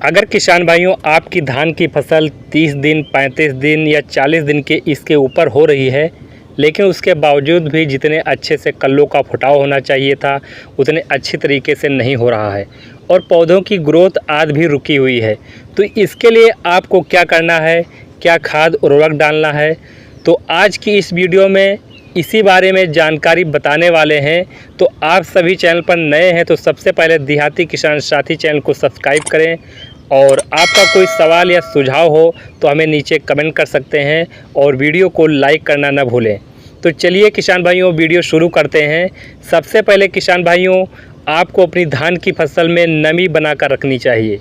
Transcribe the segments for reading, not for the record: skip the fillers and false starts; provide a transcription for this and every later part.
अगर किसान भाइयों आपकी धान की फसल 30 दिन 35 दिन या 40 दिन के इसके ऊपर हो रही है, लेकिन उसके बावजूद भी जितने अच्छे से कल्लों का फुटाव होना चाहिए था उतने अच्छी तरीके से नहीं हो रहा है और पौधों की ग्रोथ आज भी रुकी हुई है, तो इसके लिए आपको क्या करना है, क्या खाद उर्वरक डालना है, तो आज की इस वीडियो में इसी बारे में जानकारी बताने वाले हैं। तो आप सभी चैनल पर नए हैं तो सबसे पहले देहाती किसान साथी चैनल को सब्सक्राइब करें और आपका कोई सवाल या सुझाव हो तो हमें नीचे कमेंट कर सकते हैं और वीडियो को लाइक करना न भूलें। तो चलिए किसान भाइयों वीडियो शुरू करते हैं। सबसे पहले किसान भाइयों आपको अपनी धान की फसल में नमी बनाकर रखनी चाहिए,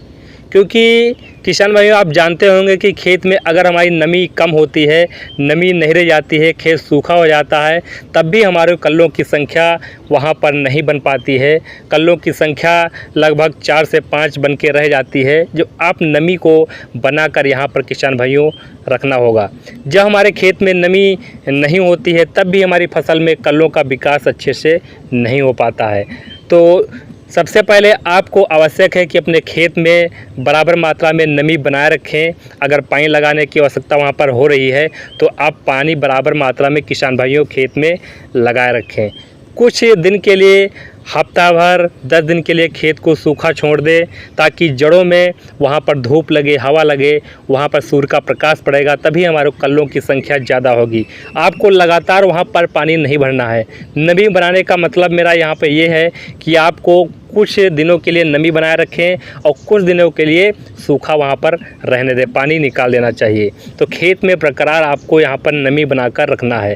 क्योंकि किसान भाइयों आप जानते होंगे कि खेत में अगर हमारी नमी कम होती है, नमी नहीं रह जाती है, खेत सूखा हो जाता है, तब भी हमारे कल्लों की संख्या वहाँ पर नहीं बन पाती है। कल्लों की संख्या लगभग 4 से 5 बन के रह जाती है, जो आप नमी को बनाकर यहाँ पर किसान भाइयों रखना होगा। जब हमारे खेत में नमी नहीं होती है तब भी हमारी फसल में कल्लों का विकास अच्छे से नहीं हो पाता है। तो सबसे पहले आपको आवश्यक है कि अपने खेत में बराबर मात्रा में नमी बनाए रखें। अगर पानी लगाने की आवश्यकता वहाँ पर हो रही है तो आप पानी बराबर मात्रा में किसान भाइयों खेत में लगाए रखें। कुछ दिन के लिए हफ्ता भर 10 दिन के लिए खेत को सूखा छोड़ दें, ताकि जड़ों में वहाँ पर धूप लगे, हवा लगे, वहाँ पर सूर्य का प्रकाश पड़ेगा, तभी हमारे कल्लों की संख्या ज़्यादा होगी। आपको लगातार वहाँ पर पानी नहीं भरना है। नमी बनाने का मतलब मेरा यहाँ पे ये है कि आपको कुछ दिनों के लिए नमी बनाए रखें और कुछ दिनों के लिए सूखा वहाँ पर रहने दें, पानी निकाल देना चाहिए। तो खेत में बरकरार आपको यहाँ पर नमी बनाकर रखना है।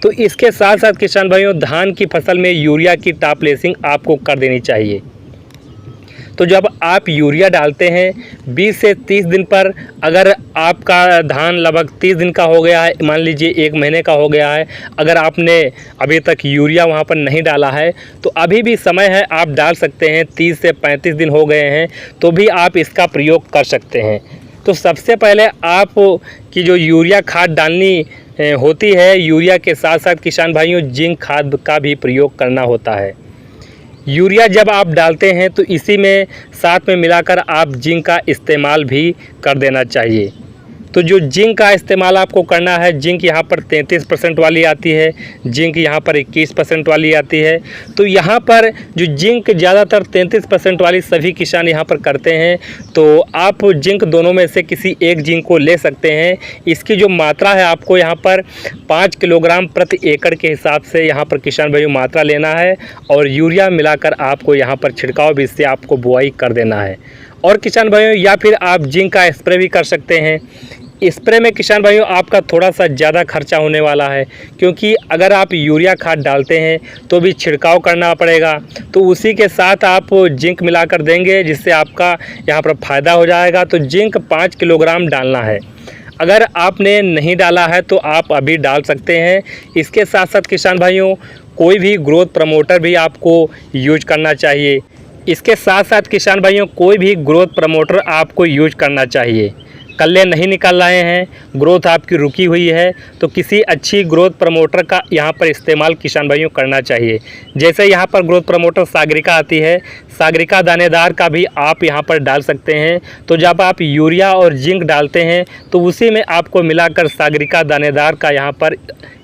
तो इसके साथ साथ किसान भाइयों धान की फसल में यूरिया की टॉप लेसिंग आपको कर देनी चाहिए। तो जब आप यूरिया डालते हैं 20 से 30 दिन पर, अगर आपका धान लगभग 30 दिन का हो गया है, मान लीजिए 1 महीने का हो गया है, अगर आपने अभी तक यूरिया वहाँ पर नहीं डाला है तो अभी भी समय है, आप डाल सकते हैं। 30 से 35 दिन हो गए हैं तो भी आप इसका प्रयोग कर सकते हैं। तो सबसे पहले आप की जो यूरिया खाद डालनी होती है, यूरिया के साथ साथ किसान भाइयों जिंक खाद का भी प्रयोग करना होता है। यूरिया जब आप डालते हैं तो इसी में साथ में मिलाकर आप जिंक का इस्तेमाल भी कर देना चाहिए। तो जो जिंक का इस्तेमाल आपको करना है, जिंक यहाँ पर 33% वाली आती है, जिंक यहाँ पर 21% वाली आती है। तो यहाँ पर जो जिंक ज़्यादातर 33% वाली सभी किसान यहाँ पर करते हैं, तो आप जिंक दोनों में से किसी एक जिंक को ले सकते हैं। इसकी जो मात्रा है आपको यहाँ पर 5 किलोग्राम प्रति एकड़ के हिसाब से यहाँ पर किसान भाइयों मात्रा लेना है और यूरिया मिलाकर आपको यहाँ पर छिड़काव भी इससे आपको बुआई कर देना है। और किसान भाइयों या फिर आप जिंक का स्प्रे भी कर सकते हैं। स्प्रे में किसान भाइयों आपका थोड़ा सा ज़्यादा खर्चा होने वाला है, क्योंकि अगर आप यूरिया खाद डालते हैं तो भी छिड़काव करना पड़ेगा, तो उसी के साथ आप जिंक मिलाकर देंगे जिससे आपका यहाँ पर फ़ायदा हो जाएगा। तो जिंक 5 किलोग्राम डालना है। अगर आपने नहीं डाला है तो आप अभी डाल सकते हैं। इसके साथ साथ किसान भाइयों कोई भी ग्रोथ प्रमोटर भी आपको यूज करना चाहिए। इसके साथ साथ किसान भाइयों कोई भी ग्रोथ प्रमोटर आपको यूज करना चाहिए। कल्ले नहीं निकल रहे हैं, ग्रोथ आपकी रुकी हुई है, तो किसी अच्छी ग्रोथ प्रमोटर का यहाँ पर इस्तेमाल किसान भाइयों करना चाहिए। जैसे यहाँ पर ग्रोथ प्रमोटर सागरिका आती है, सागरिका दानेदार का भी आप यहाँ पर डाल सकते हैं। तो जब आप यूरिया और जिंक डालते हैं तो उसी में आपको मिलाकर सागरिका दानेदार का यहाँ पर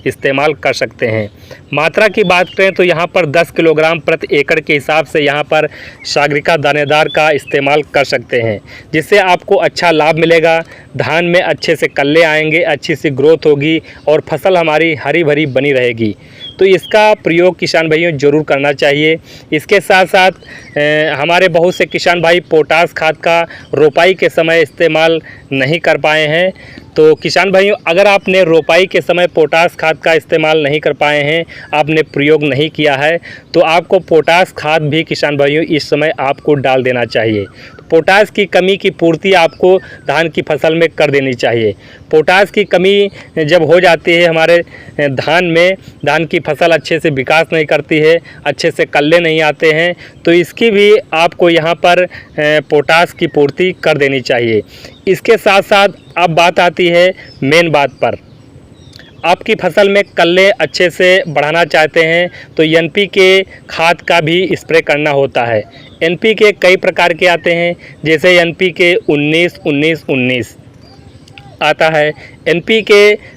इस्तेमाल कर सकते हैं। मात्रा की बात करें तो यहाँ पर 10 किलोग्राम प्रति एकड़ के हिसाब से यहाँ पर सागरिका दानेदार का इस्तेमाल कर सकते हैं, जिससे आपको अच्छा लाभ मिलेगा। धान में अच्छे से कल्ले आएंगे, अच्छी सी ग्रोथ होगी और फसल हमारी हरी भरी बनी रहेगी। तो इसका प्रयोग किसान भाइयों ज़रूर करना चाहिए। इसके साथ साथ हमारे बहुत से किसान भाई पोटास खाद का रोपाई के समय इस्तेमाल नहीं कर पाए हैं। तो किसान भाइयों अगर आपने रोपाई के समय पोटास खाद का इस्तेमाल नहीं कर पाए हैं, आपने प्रयोग नहीं किया है, तो आपको पोटास खाद भी किसान भाइयों इस समय आपको डाल देना चाहिए। पोटास की कमी की पूर्ति आपको धान की फसल में कर देनी चाहिए। पोटास की कमी जब हो जाती है हमारे धान में, धान की फसल अच्छे से विकास नहीं करती है, अच्छे से कल्ले नहीं आते हैं, तो इसकी भी आपको यहाँ पर पोटास की पूर्ति कर देनी चाहिए। इसके साथ साथ अब बात आती है मेन बात पर। आपकी फसल में कल्ले अच्छे से बढ़ाना चाहते हैं तो NPK खाद का भी स्प्रे करना होता है। NPK कई प्रकार के आते हैं, जैसे NPK 19-19-19 आता है, NPK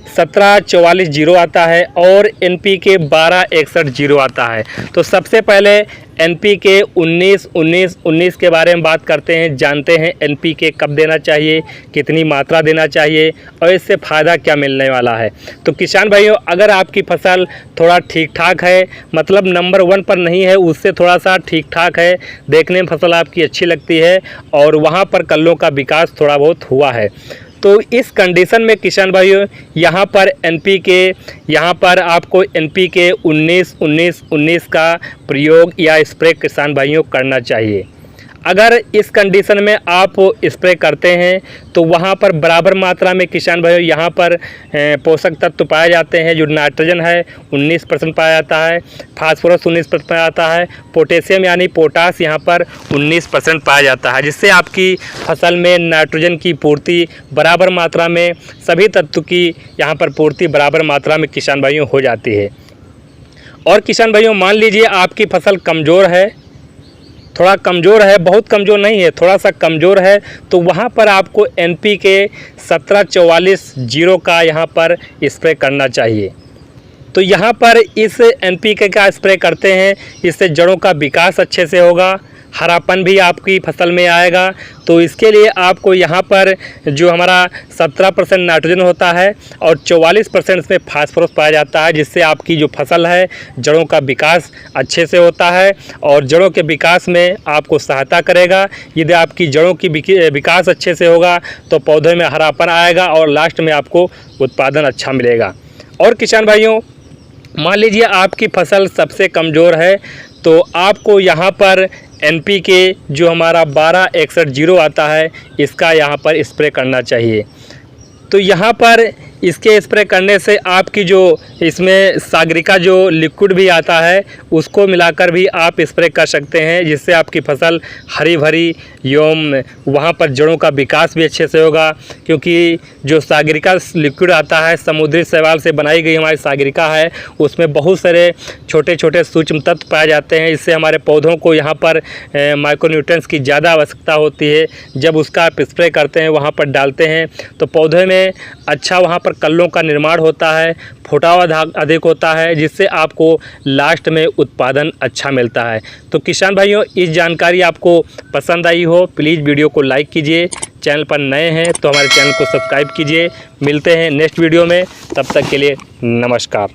17-44-0 आता है और NPK 12-61-0 आता है। तो सबसे पहले NPK 19-19-19 के बारे में बात करते हैं, जानते हैं NPK कब देना चाहिए, कितनी मात्रा देना चाहिए और इससे फ़ायदा क्या मिलने वाला है। तो किसान भाइयों, अगर आपकी फसल थोड़ा ठीक ठाक है, मतलब नंबर 1 पर नहीं है, उससे थोड़ा सा ठीक ठाक है, देखने में फसल आपकी अच्छी लगती है और वहाँ पर कल्लों का विकास थोड़ा बहुत हुआ है, तो इस कंडीशन में किसान भाइयों यहाँ पर यहाँ पर आपको NPK 19-19-19 का प्रयोग या स्प्रे किसान भाइयों करना चाहिए। अगर इस कंडीशन में आप स्प्रे करते हैं तो वहाँ पर बराबर मात्रा में किसान भाइयों यहाँ पर पोषक तत्व पाए जाते हैं। जो नाइट्रोजन है 19% पाया जाता है, फास्फोरस 19% पाया जाता है, पोटेशियम यानी पोटास यहाँ पर 19% पाया जाता है, जिससे आपकी फसल में नाइट्रोजन की पूर्ति बराबर मात्रा में, सभी तत्व की यहाँ पर पूर्ति बराबर मात्रा में किसान भाइयों हो जाती है। और किसान भाइयों, मान लीजिए आपकी फसल कमज़ोर है, थोड़ा कमज़ोर है, बहुत कमज़ोर नहीं है, थोड़ा सा कमज़ोर है, तो वहाँ पर आपको NPK 17-44-0 का यहाँ पर स्प्रे करना चाहिए। तो यहाँ पर इस NPK का स्प्रे करते हैं, इससे जड़ों का विकास अच्छे से होगा, हरापन भी आपकी फसल में आएगा। तो इसके लिए आपको यहाँ पर जो हमारा 17% नाइट्रोजन होता है और 44% इसमें फास्फोरस पाया जाता है, जिससे आपकी जो फसल है जड़ों का विकास अच्छे से होता है और जड़ों के विकास में आपको सहायता करेगा। यदि आपकी जड़ों की विकास अच्छे से होगा तो पौधे में हरापन आएगा और लास्ट में आपको उत्पादन अच्छा मिलेगा। और किसान भाइयों, मान लीजिए आपकी फसल सबसे कमज़ोर है तो आपको यहाँ पर NPK जो हमारा 12-61-0 आता है, इसका यहाँ पर स्प्रे करना चाहिए। तो यहाँ पर इसके स्प्रे करने से आपकी जो इसमें सागरिका जो लिक्विड भी आता है उसको मिलाकर भी आप स्प्रे कर सकते हैं, जिससे आपकी फसल हरी भरी एवं वहाँ पर जड़ों का विकास भी अच्छे से होगा। क्योंकि जो सागरिका लिक्विड आता है, समुद्री शैवाल से बनाई गई हमारी सागरिका है, उसमें बहुत सारे छोटे छोटे सूक्ष्म तत्व पाए जाते हैं। इससे हमारे पौधों को यहाँ पर माइक्रोन्यूट्रिएंट्स की ज़्यादा आवश्यकता होती है। जब उसका आप स्प्रे करते हैं, वहाँ पर डालते हैं, तो पौधे में अच्छा वहाँ पर कल्लों का निर्माण होता है, फुटाव अधिक होता है, जिससे आपको लास्ट में उत्पादन अच्छा मिलता है। तो किसान भाइयों, इस जानकारी आपको पसंद आई हो, प्लीज़ वीडियो को लाइक कीजिए। चैनल पर नए हैं तो हमारे चैनल को सब्सक्राइब कीजिए। मिलते हैं नेक्स्ट वीडियो में, तब तक के लिए नमस्कार।